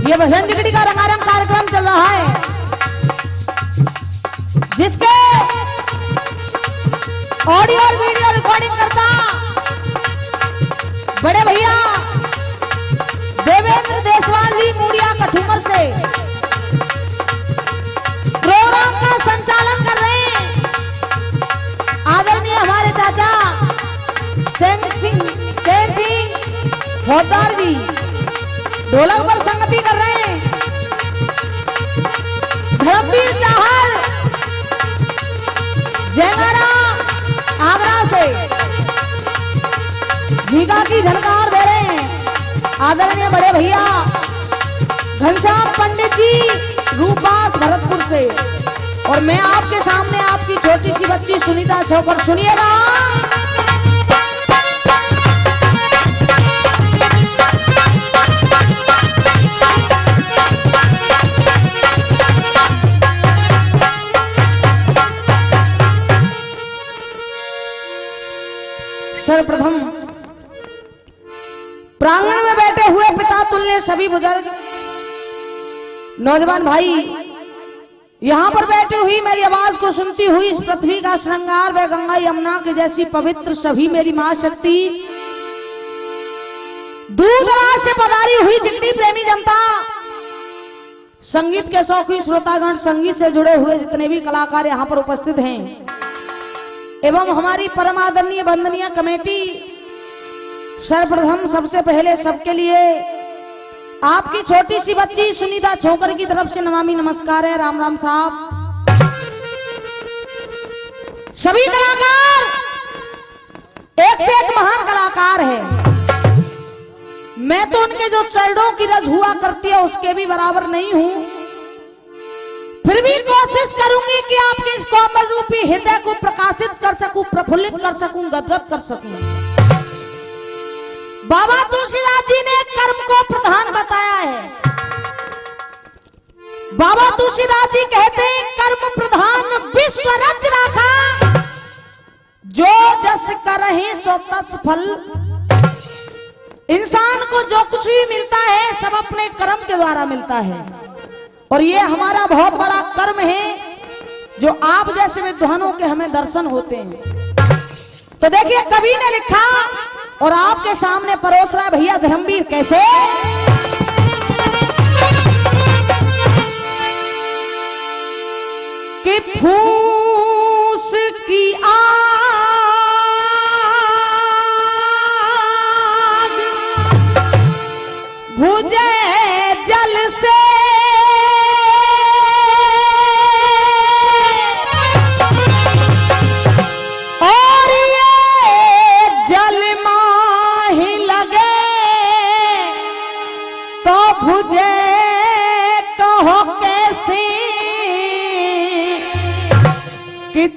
ये भजन जिगड़ी का रंगारंग कार्यक्रम चल रहा है, जिसके ऑडियो और वीडियो रिकॉर्डिंग करता बड़े भैया देवेंद्र देशवाल जी मुड़िया कठुमर से प्रोग्राम का संचालन कर रहे हैं आदरणीय हमारे चाचा चैन सिंह फौजदार जी। ढोलक पर संगति कर रहे हैं धर्मवीर चाहल जयगारा आगरा से। झीका की झनकार दे रहे हैं आदरणीय बड़े भैया घनश्याम पंडित जी रूपबास भरतपुर से। और मैं आपके सामने आपकी छोटी सी बच्ची सुनीता छोकर, सुनिएगा। सर्वप्रथम प्रांगण में बैठे हुए पिता तुल्य सभी बुजुर्ग नौजवान भाई, यहां पर बैठी हुई मेरी आवाज को सुनती हुई इस पृथ्वी का श्रृंगार व गंगा यमुना के जैसी पवित्र सभी मेरी मां शक्ति, दूर दराज से पधारी हुई जितनी प्रेमी जनता, संगीत के शौकीन श्रोतागण, संगीत से जुड़े हुए जितने भी कलाकार यहां पर उपस्थित हैं, एवं हमारी परम आदरणीय वंदनीय कमेटी, सर्वप्रथम सबसे पहले सबके लिए आपकी छोटी सी बच्ची सुनीता छोकर की तरफ से नमामि नमस्कार है। राम राम साहब। सभी कलाकार एक से एक महान कलाकार है, मैं तो उनके जो चरणों की रज हुआ करती है उसके भी बराबर नहीं हूं, फिर भी कोशिश करूंगी कि आपके इस कोमल रूपी हृदय को प्रकाशित कर सकूं, प्रफुल्लित कर सकूं, गदगद कर सकूं। बाबा तुलसीदास जी ने कर्म को प्रधान बताया है। बाबा तुलसीदास जी कहते हैं कर्म प्रधान विश्व रच राखा, जो जस करहि सो तस फल। इंसान को जो कुछ भी मिलता है सब अपने कर्म के द्वारा मिलता है, और ये हमारा बहुत बड़ा कर्म है जो आप जैसे विद्वानों के हमें दर्शन होते हैं। तो देखिए कवि ने लिखा और आपके सामने परोस रहा है भैया धर्मवीर कैसे। कि फूस की आग भुजे जल से,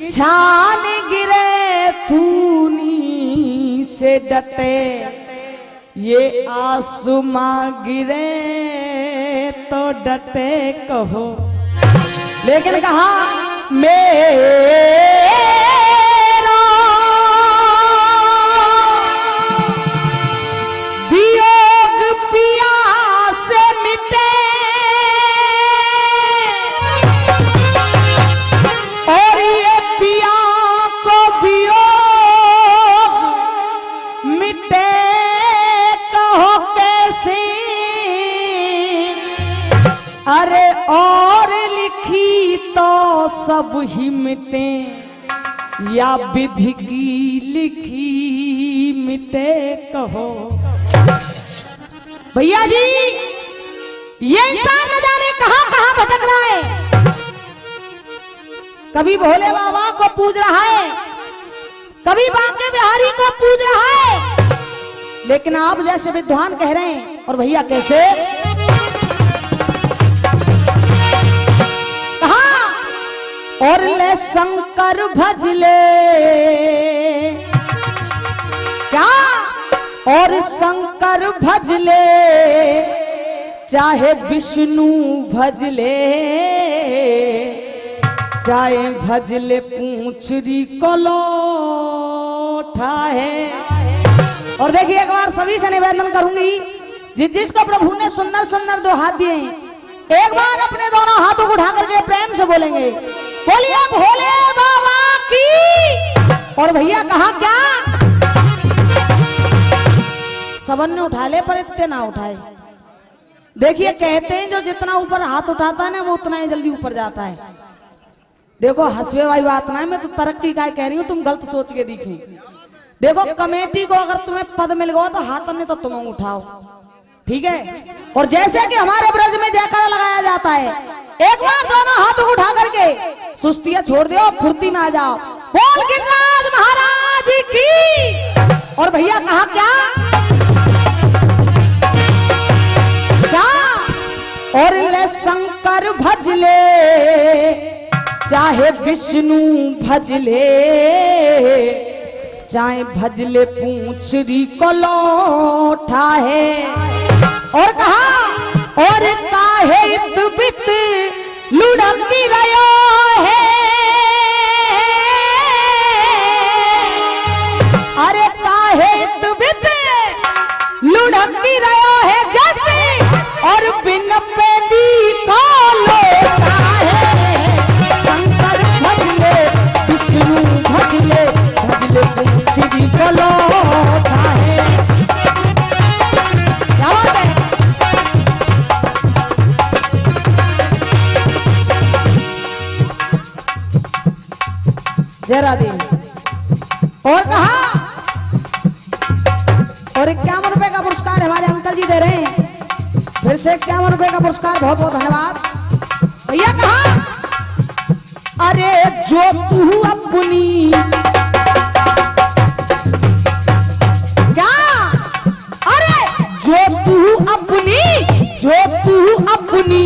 छान गिरे थूनी से डटे, ये आसमां गिरे तो डटे कहो। लेकिन कहा मेरा वियोग पिया से मिटे, अरे और लिखी तो सब ही मिटे, या विधि की लिखी मिटे कहो। भैया जी ये इंसान न जाने कहां कहां भटक रहा है, कभी भोले बाबा को पूज रहा है, कभी बांके बिहारी को पूज रहा है, लेकिन आप जैसे विद्वान कह रहे हैं। और भैया कैसे और ले शंकर भजले, क्या और शंकर भजले चाहे विष्णु भजले, चाहे भजले पूंछरी को लौटा है। और देखिए एक बार सभी से निवेदन करूंगी जिसको प्रभु ने सुंदर सुंदर दो हाथ दिए, एक बार अपने दोनों हाथों को उठा करके प्रेम से बोलेंगे, बोलिए भोले बाबा की। और भैया कहा क्या सबन ने उठा ले पर इतने ना उठाए। देखिए कहते हैं जो जितना ऊपर हाथ उठाता है ना वो उतना ही जल्दी ऊपर जाता है। देखो हंसवे वाली बात ना है, मैं तो तरक्की का कह रही हूँ, तुम गलत सोच के दिखे। देखो कमेटी को अगर तुम्हें पद मिल गया तो हाथ ने तो तुम उठाओ, ठीक है। और जैसे कि हमारे ब्रज में जयकारा लगाया जाता है, एक बार दोनों हाथों को उठा करके सुस्तियां छोड़ दो, फुर्ती में आ जाओ, बोल गिरिराज महाराज की। और भैया कहा क्या और ले शंकर भजले चाहे विष्णु भजले, चाहे भजले पूंछरी को लौटा है। और कहा और काहे इत बित लुढ़की रयो है, अरे काहे इत बित लुढ़की रयो है जैसे, और बिन पेदी को लौटा है। शंकर भजले विष्णु भजले, भजले पूंछरी को लौटा है। क्या बात है? जय राधे। और कहा और 51 रुपए का पुरस्कार हमारे अंकल जी दे रहे हैं, फिर से 51 रुपए का पुरस्कार, बहुत बहुत धन्यवाद भैया। कहा अरे जो तू अपनी क्या, अरे जो तू अपनी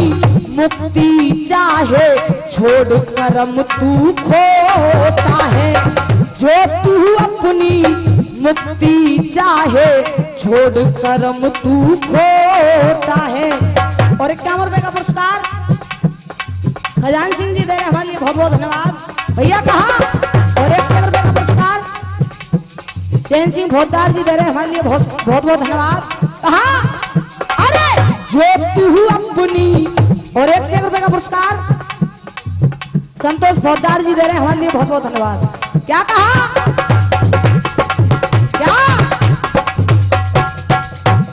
मुक्ति चाहे छोड़ करम तू खोता है। जो तू अपनी मुक्ति चाहे छोड़ करम तू खोता है। और 51 रुपए का पुरस्कार खजान सिंह जी दे रहे हमारे लिए, बहुत बहुत धन्यवाद भैया। कहा और 100 रुपए का पुरस्कार चैन सिंह भोजदार जी दे रहे हमारे लिए, बहुत बहुत धन्यवाद। कहा अरे जो तू अपनी, और 100 रुपए का पुरस्कार संतोष भोजदार जी दे रहे हमारे लिए, बहुत बहुत धन्यवाद। क्या कहा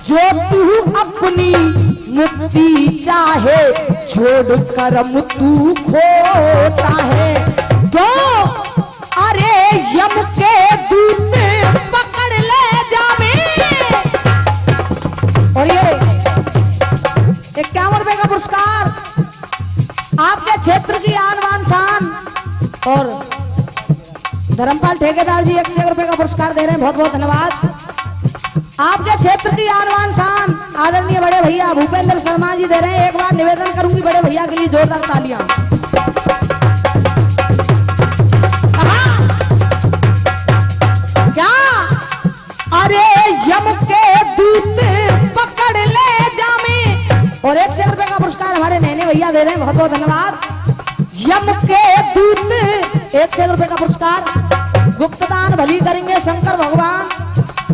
जो तू अपनी मुक्ति चाहे छोड़ करम तू खोता है। क्यों अरे यम के दूत पकड़ ले जावे। और ये 51 रुपए का पुरस्कार आपके क्षेत्र की आन बान शान, और धर्मपाल ठेकेदार जी 100 रुपए का पुरस्कार दे रहे हैं, बहुत बहुत धन्यवाद। आपके क्षेत्र की आनवान शान आदरणीय बड़े भैया भूपेंद्र शर्मा जी दे रहे हैं, एक बार निवेदन करूंगी बड़े भैया के लिए जोरदार तालियां। क्या अरे यम के दूत पकड़ ले जामे। और 100 रुपए का पुरस्कार हमारे नैने भैया दे रहे हैं, बहुत बहुत धन्यवाद। यम के दूत 100 रुपए का पुरस्कार गुप्तदान भली करेंगे शंकर भगवान।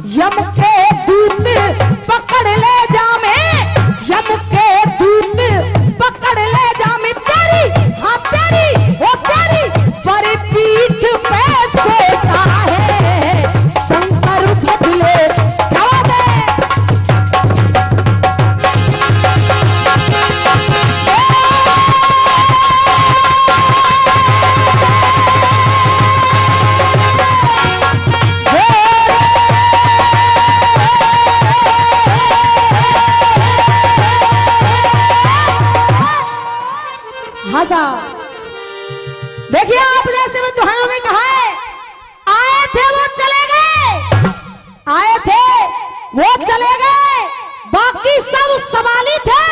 यम के दूत पकड़ ले जामे, यम के दूत पकड़ ले जामे, तेरी हाँ तेरी वो तेरी पर पीठ पे सोता है शंकर भजले। क्या बात है? देखिए आप जैसे में दुहाइयों ने कहा है, आए थे वो चले गए, आए थे वो चले गए, बाकी सब संभाली थे।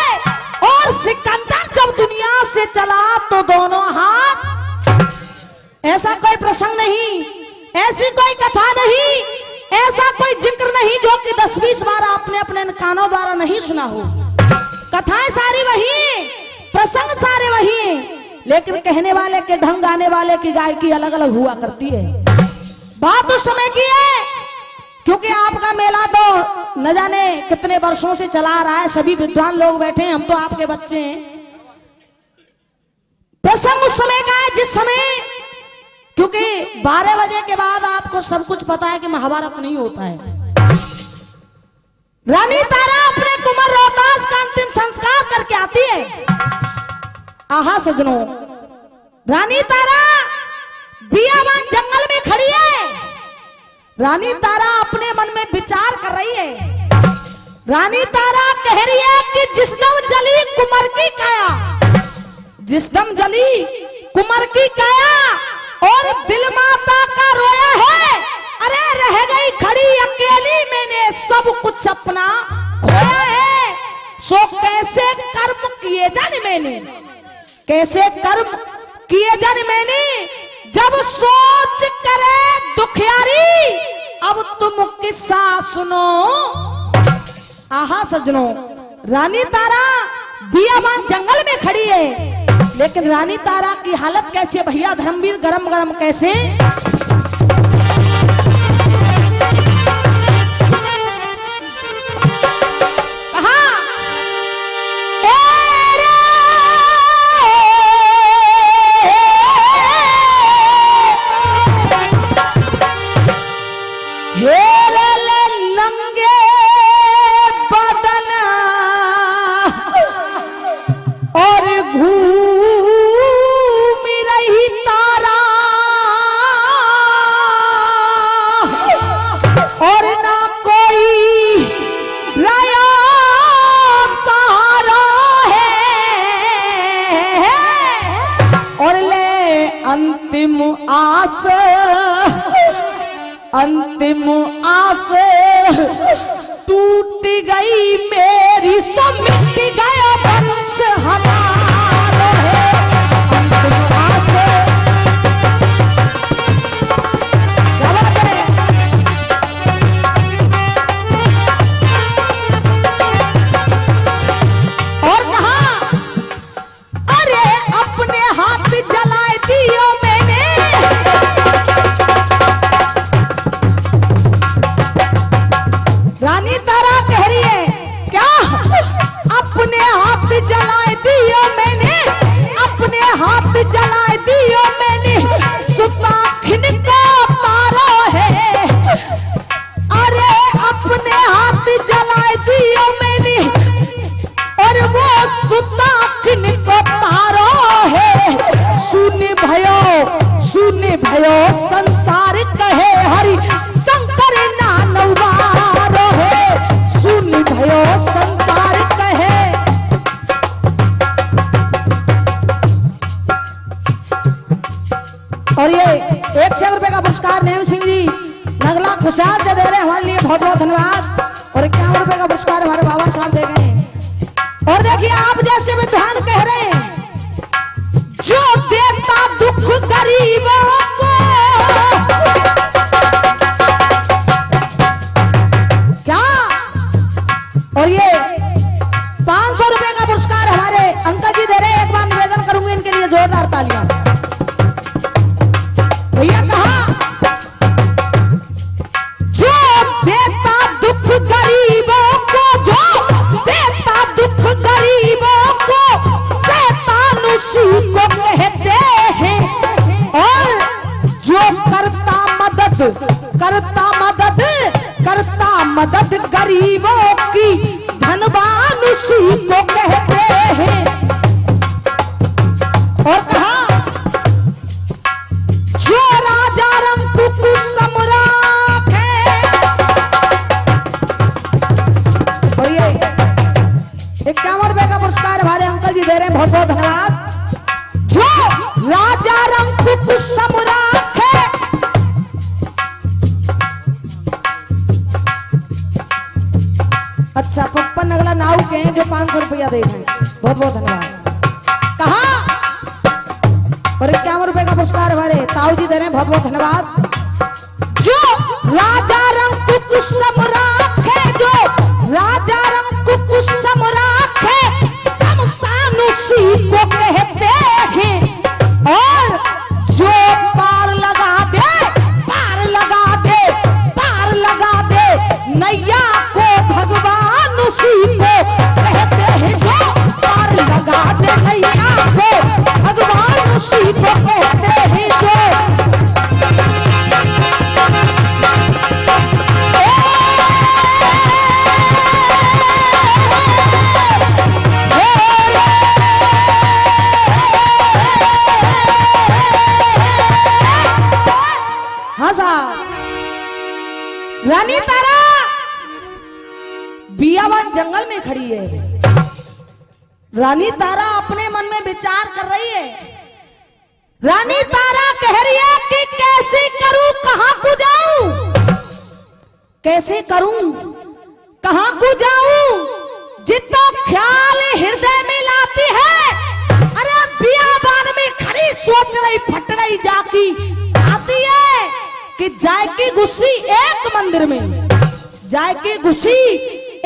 और सिकंदर जब दुनिया से चला तो दोनों हाथ। ऐसा कोई प्रसंग नहीं, ऐसी कोई कथा नहीं, ऐसा कोई जिक्र नहीं जो कि 10-20 बार आपने अपने कानों द्वारा नहीं सुना हो। कथाएं सारी वही, प्रसंग सारे वही, लेकिन कहने वाले के ढंग, गाने वाले की गायकी अलग अलग हुआ करती है। बात उस समय की है क्योंकि आपका मेला तो न जाने कितने वर्षों से चला आ रहा है, सभी विद्वान लोग बैठे हैं, हम तो आपके बच्चे हैं। प्रसंग उस समय का है जिस समय, क्योंकि 12 बजे के बाद आपको सब कुछ पता है कि महाभारत नहीं होता है। रानी तारा अपने कुंवर रोहतास का अंतिम संस्कार करके आती है। आहा सजनों, रानी तारा बियाबान जंगल में खड़ी है। रानी तारा अपने मन में विचार कर रही है। रानी तारा कह रही है कि जिस दम जली कुंवर की काया, जिस दम जली कुंवर की काया और दिल माता का रोया है, अरे रह गई खड़ी अकेली, मैंने सब कुछ अपना खोया है। सो कैसे कर्म किए जाने मैंने, कैसे कर्म किए जाने मैंने, जब सोच करे दुखियारी, अब तुम किस्सा सुनो। आहा सज्जनों, रानी तारा बियाबान जंगल में खड़ी है, लेकिन रानी तारा की हालत कैसी है भैया धर्मवीर, गरम गरम कैसे। अंतिम आस टूट गई मेरी, सब मिट गया वंश हमारा है। अंतिम आस और कहा, अरे अपने हाथ जलाए दियो मैंने। रानी तारा कह रही है क्या, अपने हाथ जलाए दियो मैंने, अपने हाथ जलाए दियो मैंने, सुताखिन को तारा है। अरे अपने हाथ जलाए दियो मैंने और वो सुताखिन को तारा है। सुन भयो संसार कहे हरि शंकर नानवारो है। सुन भयो संसार कहे। और ये 100 रुपए का पुरस्कार नेम सिंह जी नगला खुशहाल से दे रहे हैं, हमारे लिए बहुत बहुत धन्यवाद। और 51 रुपए का पुरस्कार हमारे बाबा साहब दे गए हैं। और देखिए आप जैसे विद्वान कह रहे हैं, जो देता दुख गरीबों को, क्या। और ये 500 रुपए का पुरस्कार हमारे अंकल जी दे रहे हैं। एक बार निवेदन करूंगी इनके लिए जोरदार तालियां। भैया कहा, जो देता दुख गरीबों को, जो देता दुख गरीबों को, शैतान उसी को कहते हैं। और जो करता मदद गरीबों की, धनवान उसी को कहते हैं। और कहा, जो राजा रंग सम्राट है। और ये 51 रुपए का पुरस्कार हमारे अंकल जी दे रहे हैं, बहुत बहुत धन्यवाद। जो राजा रंग सम्राट है। अच्छा, पप्पन अगला नाव के हैं जो 500 रुपया दे रहे हैं, बहुत बहुत धन्यवाद। कहा, और 51 रुपए का पुरस्कार हमारे ताऊ जी दे रहे हैं, बहुत बहुत धन्यवाद। जो राजा रंग सम्राट है, जो राजा रंग सम्राट है, शमशान उसी को कहते हैं। और जो पार लगा दे, पार लगा दे, पार लगा दे, रानी तारा अपने मन में विचार कर रही है। रानी तारा कह रही है कि कैसे करूं, कहां को जाऊं, कैसे करूं, कहां को जाऊं, जितना ख्याल हृदय में लाती है। अरे बियाबान में खड़ी सोच रही, फट रही जाकी आती है कि जायकी गुस्सी एक मंदिर में, जायकी गुस्सी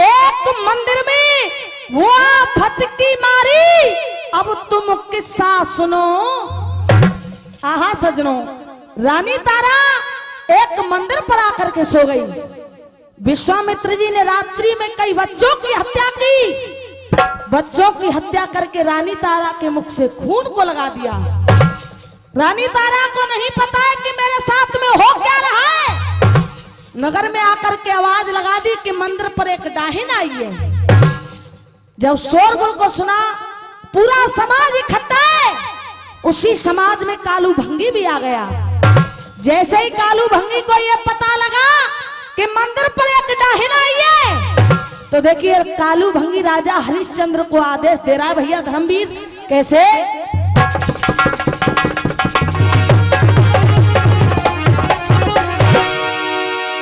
एक मंदिर में, वो आफत की मारी। अब तुम किस्सा सुनो। आहा सजनों, रानी तारा एक मंदिर पर आकर के सो गई। विश्वामित्र जी ने रात्रि में कई बच्चों की हत्या की। बच्चों की हत्या करके रानी तारा के मुख से खून को लगा दिया। रानी तारा को नहीं पता है कि मेरे साथ में हो क्या रहा है। नगर में आकर के आवाज लगा दी कि मंदिर पर एक डाहिन आई है। जब शोरगुल को सुना, पूरा समाज इकट्ठा है। उसी समाज में कालू भंगी भी आ गया। जैसे ही कालू भंगी को यह पता लगा कि मंदिर पर एक डाहिन आई है, तो देखिए कालू भंगी राजा हरिश्चंद्र को आदेश दे रहा है। भैया धर्मवीर, कैसे?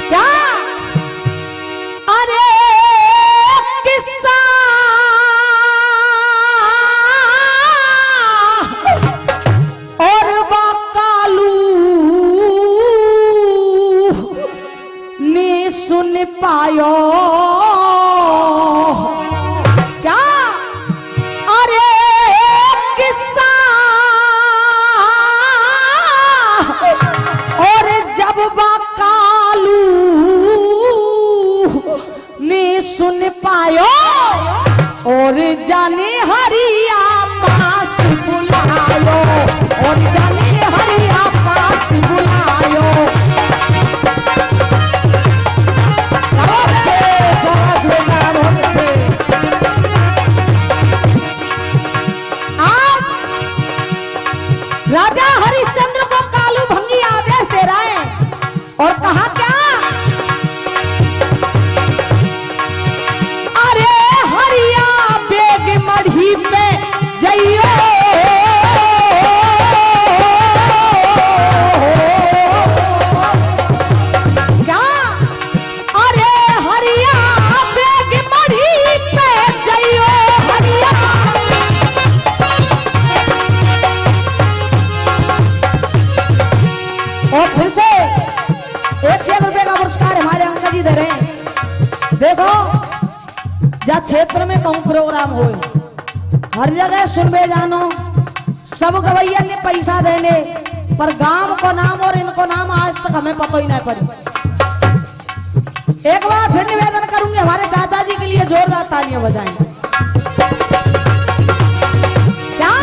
क्या? अरे किस्सा और कालू ने सुन पायो। क्या? अरे किस्सा और जब कालू ने सुन पायो और जाने हरिया पास बुलायो, और जाने हरिया पास बुलायो। राजा हरिश्चंद्र को कालू भंगी आदेश दे रहा है और कहा क्या? अरे हरिया बेग मढ़ी पे जइयो, क्या? अरे हरिया बेग मढ़ी पे जइयो, हरिया। और फिर से 1 रुपए का पुरस्कार हमारे अंकल जी दे रहे हैं। देखो, जब क्षेत्र में कहूं प्रोग्राम हो, हर जगह सुनबे जानो, सब गवैया ने पैसा देने, पर गांव को नाम और इनको नाम आज तक हमें पता ही नहीं पड़ी। एक बार फिर निवेदन करूंगी, हमारे चाचा जी के लिए जोरदार तालियां बजाएं। क्या?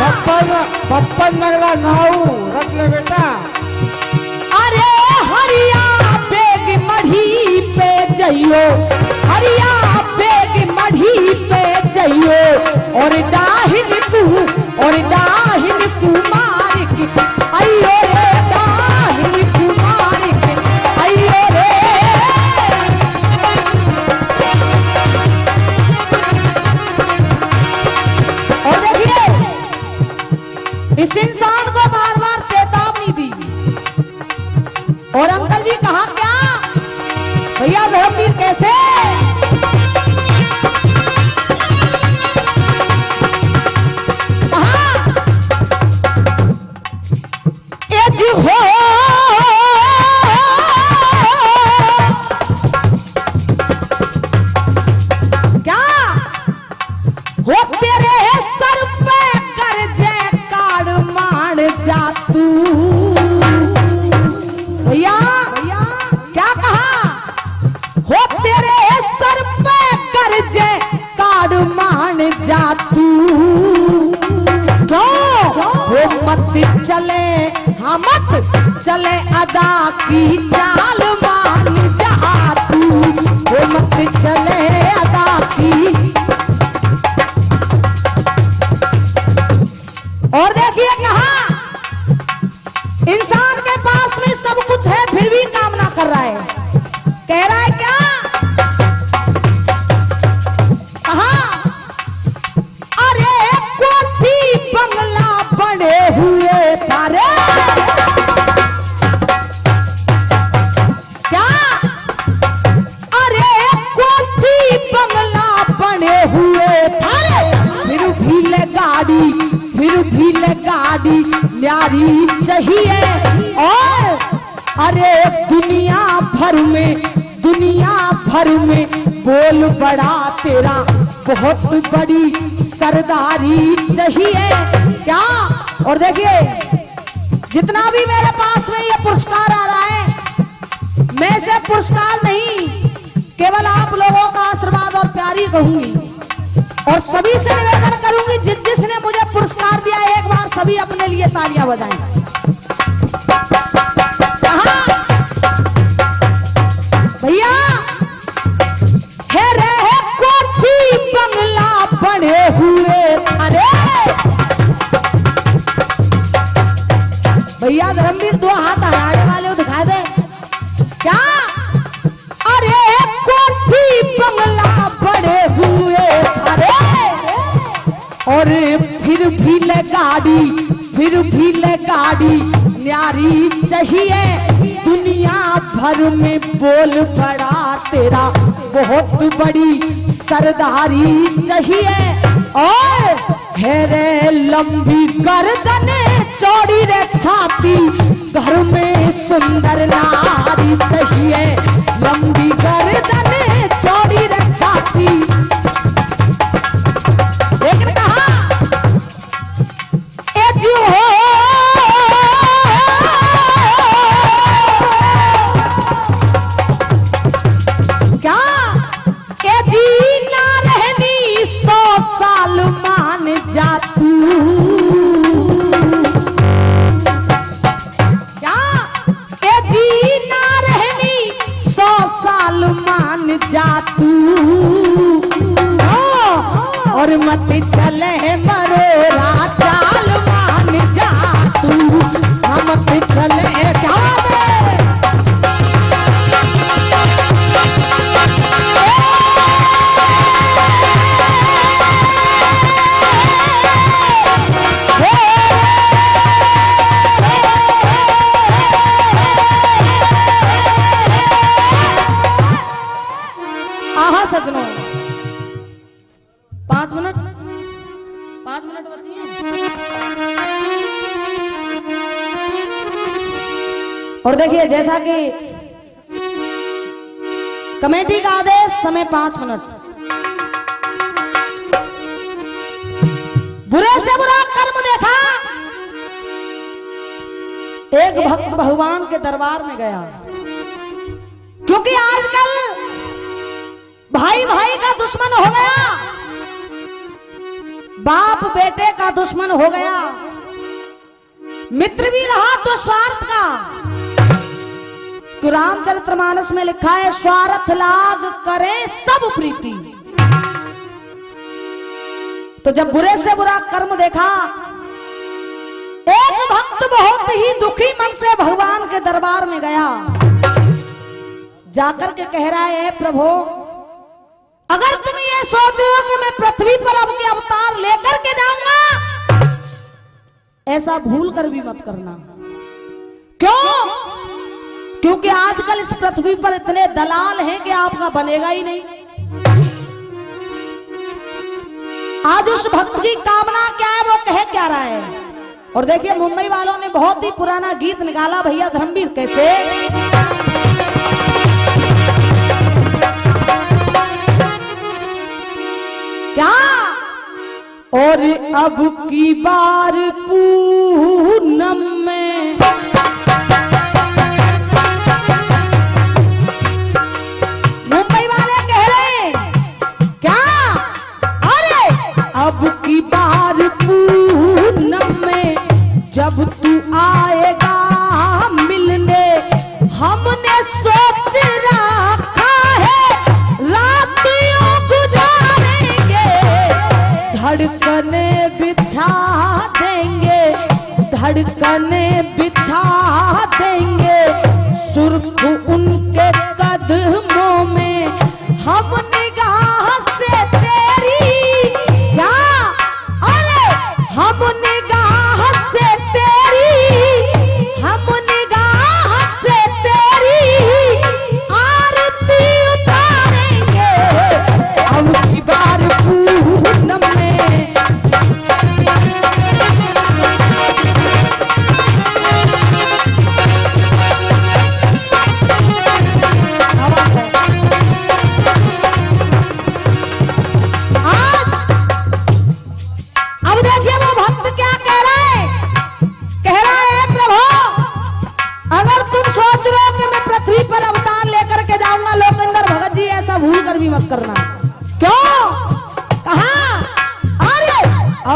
पप्पन नगरा नाऊ रख ले बेटा। अरे हरिया बेग मढ़ी पे जइयो, हरिया बेग मढ़ी पे जइयो, और डाहिन कुमार की आइयो रे, डाहिन कुमार की आइयो रे। और देखिए, इस इंसान को बार बार चेतावनी दी। और अंकल जी कहा क्या? भैया धर्मवीर, कैसे? कहा एज हो क्या? हो तेरे सर पे कर्जे काढ़ मान जा तू। भैया क्या कहा? हो तेरे सर पे कर्जे काढ़ मान जा तू। क्यों? वो मत चले, हाँ मत चले अदा की चाल मान जा तू। वो मत चले अदा की। और देखिए कहा, इंसान के पास में सब कुछ है फिर भी काम ना कर रहा है। कह रहा है क्या? कहा अरे बने हुए तारे। क्या? अरे कोठी बंगला बने हुए तारे, फिर भी ले गाड़ी, फिर भी ले गाड़ी न्यारी चाहिए। और अरे दुनिया भर में बोल बड़ा तेरा, बहुत बड़ी सरदारी चाहिए। क्या? और देखिए जितना भी मेरे पास में ये पुरस्कार आ रहा है, मैं से पुरस्कार नहीं, केवल आप लोगों का आशीर्वाद और प्यार ही कहूंगी। और सभी से निवेदन करूंगी, जिसने मुझे पुरस्कार दिया, एक बार सभी अपने लिए तालियां बजाएं। भैया है रे कोठी बंगला बने हुए। अरे भैया धर्मवीर दो हाथ हराने वाले दिखा दे। क्या? अरे कोठी बंगला बने हुए। अरे और फिर भी ले गाड़ी, फिर भी ले गाड़ी न्यारी चाहिए। दुनिया भर में बोल पड़ा तेरा, बहुत बड़ी सरदारी चाहिए। और है रे लंबी गर्दने, चौड़ी रे छाती, घर में सुंदर नारी चाहिए। लंबी गर्दने, चौड़ी रे छाती। एक ने कहा ए जी हो, और मत चले मरोरा चाल मान जा तू, मत चले। क्या आहा सजनों, 5 मिनट बची हैं। और देखिए जैसा कि कमेटी का आदेश, समय 5 मिनट। बुरे से बुरा कर्म देखा, एक भक्त भगवान के दरबार में गया, क्योंकि आजकल भाई भाई का दुश्मन हो गया, बाप बेटे का दुश्मन हो गया, मित्र भी रहा तो स्वार्थ का। तो रामचरितमानस में लिखा है, स्वार्थ लाग करे सब प्रीति। तो जब बुरे से बुरा कर्म देखा, एक भक्त बहुत ही दुखी मन से भगवान के दरबार में गया, जाकर के कह रहा है, प्रभु अगर तुम ये सोचते हो कि मैं पृथ्वी पर अब के अवतार लेकर के जाऊंगा, ऐसा भूल कर भी मत करना। क्यों? क्योंकि आजकल इस पृथ्वी पर इतने दलाल हैं कि आपका बनेगा ही नहीं। आज उस भक्त की कामना क्या है, वो कह क्या रहा है। और देखिए मुंबई वालों ने बहुत ही पुराना गीत निकाला भैया धर्मवीर, कैसे? क्या? और अब की बार पूनम में मुंबई वाले कह रहे हैं, क्या? अरे अब की बार पूनम में जब तू आएगा मिलने, हमने सोच रखा है रातियों गुजारेंगे, धड़कने बिछा देंगे, धड़कने बिछा देंगे, सुर्ख उनके कदमों में हम निगाह से तेरी। क्या? अरे हम निगाह से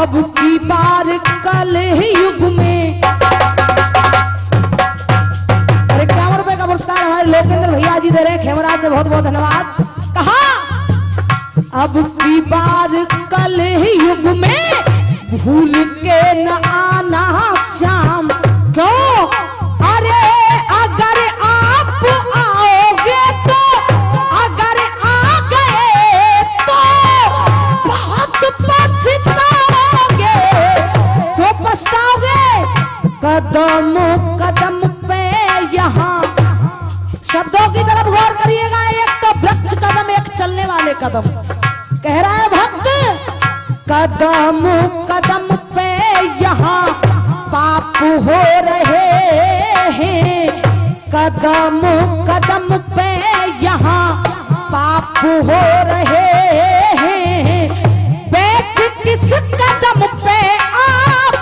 अब की बार कल युग में। और 51 रुपए का पुरस्कार हमारे लोकेंद्र भैया जी दे रहे हैं खेमरा से, बहुत बहुत धन्यवाद। कहा अब की बार कल युग में भूल के न आना श्याम। क्यों? अरे अगर आप आओगे तो, अगर आ गए तो बहुत पछताओगे। क्यों पछताओगे? कदम कदम पे यहाँ, शब्दों की तरफ गौर करिएगा। एक तो वृक्ष कदम, एक चलने वाले कदम। कह रहा है भक्त, कदम कदम पे यहाँ पाप हो रहे हैं। कदम कदम पे यहाँ पाप हो रहे हैं। बैठ किस कदम पे आप,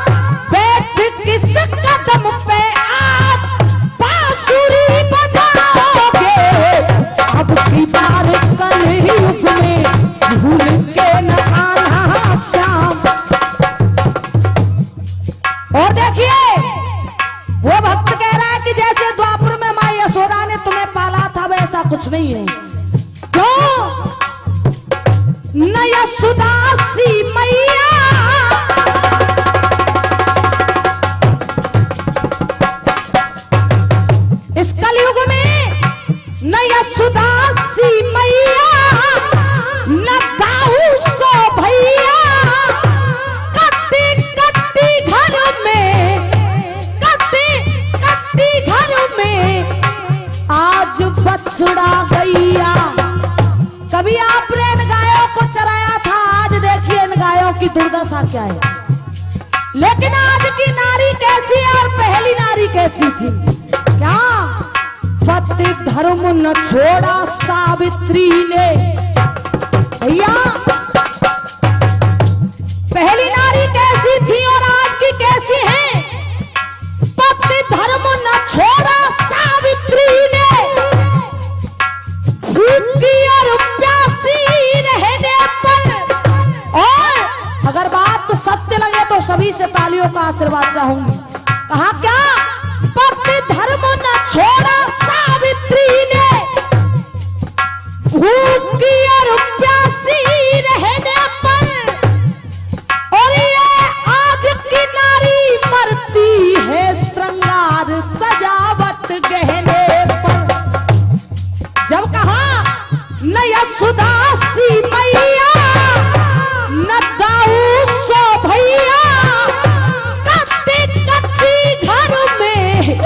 बैठ किस कदम पे आप बांसुरी बजाओगे। अब की बार कल युग में भूल के न आना श्याम। और देखिए वो भक्त कह रहा है कि जैसे द्वापर में मां यशोदा ने तुम्हें पाला था वैसा कुछ नहीं है। क्यों? न यशोदा सी मैया इस कलयुग में, न यशोदा सी मैया न गाऊ सो भैया। कत्ती कत्ती घर में, कत्ती कत्ती घर में आज बछड़ा गैया। कभी आपने इन गायों को चराया था, आज देखिए इन गायों की दुर्दशा क्या है। लेकिन आज की नारी कैसी है और पहली नारी कैसी थी? क्या पति धर्म न छोड़ा सावित्री ने। भैया पहली नारी कैसी थी और आज की कैसी है? पति धर्म न छोड़ा सावित्री ने, भूखी और प्यासी रहने पर। और अगर बात सत्य लगे तो सभी से तालियों का आशीर्वाद चाहूंगी। कहा क्या? पति धर्म न छोड़ा सावित्री ने, भूखी और प्यासी रहने पर। और ये आज की नारी मरती है श्रृंगार सजावट गहने पर। जब कहा न यशोदा सी मैया न दाऊ सो भैया। कत्ती कत्ती घर में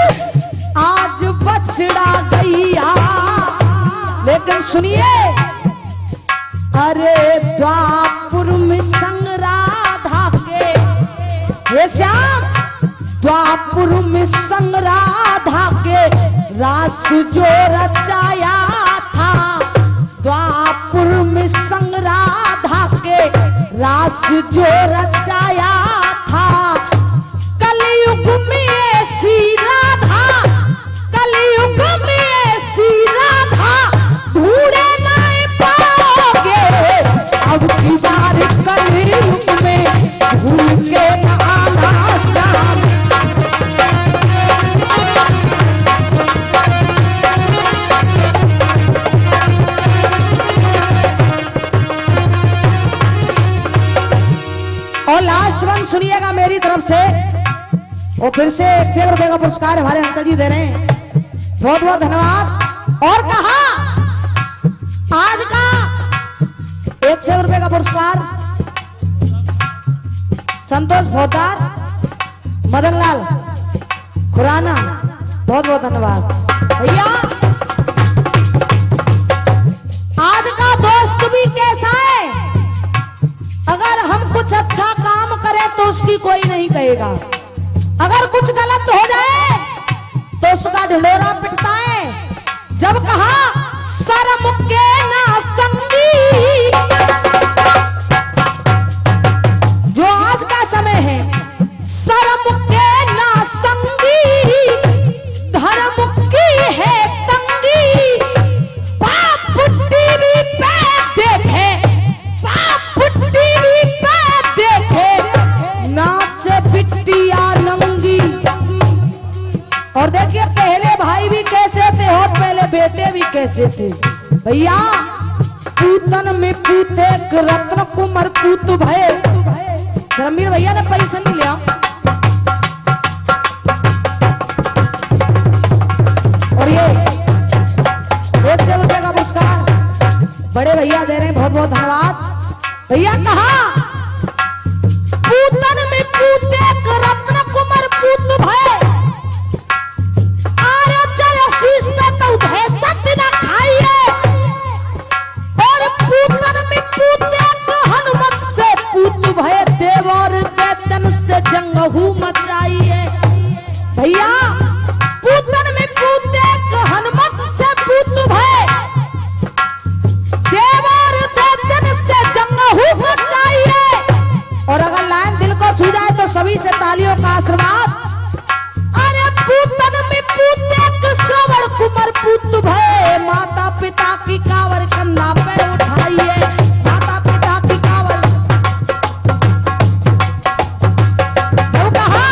आज बछड़ा गैया। लेकिन सुनिए, अरे द्वापुर में संग राधा के, ये श्याम द्वापुर में संग राधा के रास जो रचाया था। द्वापुर में संग राधा के रास जो रचाया था। कलयुग में ऐसी राधा, कलयुग में ऐसी राधा ढूंढे नहीं पाओगे। अब की बार कलयुग में भूल के न आना श्याम। और लास्ट वन सुनिएगा मेरी तरफ से। और फिर से 1 रुपए का पुरस्कार हमारे अंकल जी दे रहे हैं, बहुत बहुत धन्यवाद। और कहा आज का 100 रुपए का पुरस्कार संतोष भोतार, मदन लाल खुराना, बहुत बहुत धन्यवाद भैया। आज का दोस्त भी कैसा है? अगर हम कुछ अच्छा काम करें तो उसकी कोई नहीं कहेगा, अगर कुछ गलत हो जाए तो उसका ढिंढोरा पिटता है। जब कहा शर्म के ना संगी, जो आज का समय है, शर्म के ना संगी धर्म की है तंगी। बाप टीवी पे देखे, बाप टीवी पे देखे कैसे थे भैया। पूतन में पूते रत्न कुमार पूत भय। धर्मवीर भैया ने पैसा नहीं लिया और ये 100 रुपए का पुरस्कार बड़े भैया दे रहे हैं, बहुत बहुत धन्यवाद भैया। कहा पूतन में पूते रत्न कुमार पूत भय, आरे चलो शीश पे तो भैंसत न खाइए। और पूतन में पूते हनुमत से पूत भय, देव और दैत्यन से जंगहू मचाइए भैया। पूतन में पूते हनुमत से पूत भय, देव और दैत्यन से जंगहू मचाइए। और अगर लाइन दिल को छू जाए तो सभी से तालियों का आशीर्वाद। अरे पूतन में पूते श्रवण कुमार पूत भय, माता पिता की कावर कंधा पे उठाइए। माता पिता की कावर जब कहा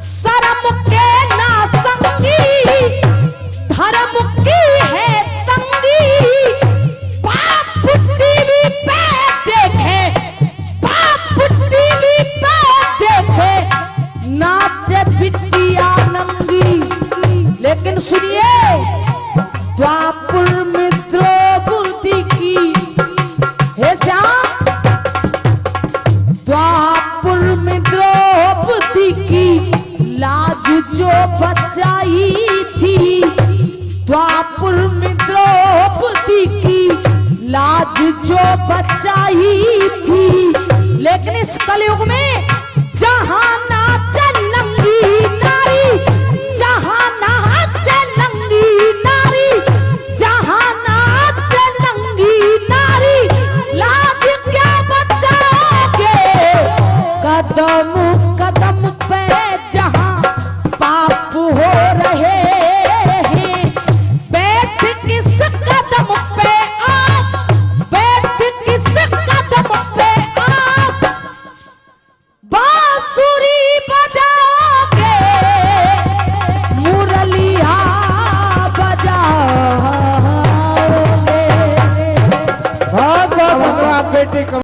शर्म के ना संगी, धर्म की है तंगी। बाप टीवी पे देखे, बाप टीवी पे देखे, नाचे बिटिया नंगी। लेकिन सुनिए, द्वापर में द्रौपदी की, हे श्याम, द्वापर में द्रौपदी की लाज जो बचाई थी। द्वापर में द्रौपदी की लाज जो बचाई थी। लेकिन इस कलयुग में